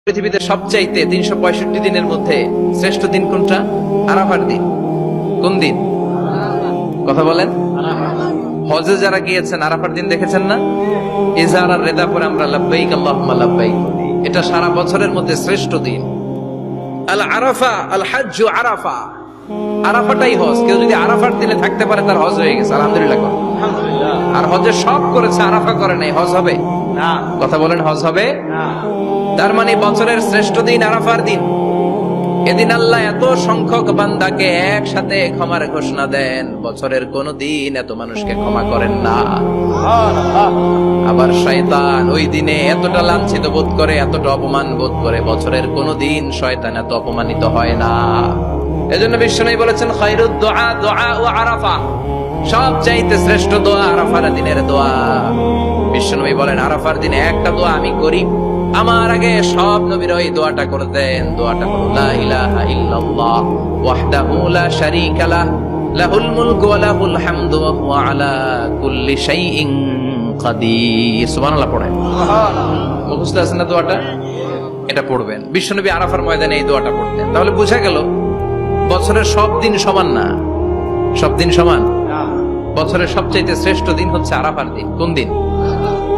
পৃথিবীতে সবচাইতে ৩৬৫ দিনের মধ্যে শ্রেষ্ঠ দিন কোনটা? আরাফার দিন। কোন দিন? কথা বলেন। হজে যারা গিয়েছেন আরাফার দিন দেখেছেন না? ইজার আর রেদা পরে আমরা লাব্বাইক আল্লাহুম্মা লাব্বাইক, এটা সারা বছরের মধ্যে শ্রেষ্ঠ দিন। আল আরাফা আল হাজ্জু আরাফা, আরাফাটাই হজ। কেউ যদি আরাফার দিনে থাকতে পারে তার হজ হয়ে গেছে, আলহামদুলিল্লাহ। আর হজে সব করেছে, আরাফা করে নাই, হজ হবে না। কথা বলেন, হজ হবে না। তার মানে বছরের শ্রেষ্ঠ দিন আরাফার দিন। এদিন আল্লাহ এত সংখ্যক বান্দাকে একসাথে ক্ষমার ঘোষণা দেন, বছরের কোন দিন এত মানুষকে ক্ষমা করেন না। আবার শয়তান ওই দিনে এতটা লাঞ্ছিত বোধ করে, এতটা অপমান বোধ করে, বছরের কোন দিন শয়তান এত অপমানিত হয় না। এজন্য বিশ্বনবী বলেছেন, খায়রুদ দুআ দুআউ আরাফা, সব চাইতে শ্রেষ্ঠ দোয়া আরাফার দিনের দোয়া। বিশ্বনবী বলেন, আরাফার দিনে একটা দোয়া আমি করি, আমার আগে সব নবীরা এই দোয়াটা করতেন। দোয়াটা হলো লা ইলাহা ইল্লাল্লাহ ওয়াহদাহু লা শারীকা লাহ, লাহুল মুলকু ওয়া লাহুল হামদু ওয়া হুয়া আলা কুল্লি শাইইন কাদির। সুবহানাল্লাহ পড়েন। সুবহানাল্লাহ। মুখস্থ আছে না দোয়াটা? এটা পড়বেন। বিশ্বনবী আরাফার ময়দানে এই দোয়াটা পড়তেন। তাহলে বোঝা গেল বছরের সব দিন সমান না। সব দিন সমান? বছরের সবচেয়ে শ্রেষ্ঠ দিন হচ্ছে আরাফার দিন। কোন দিন?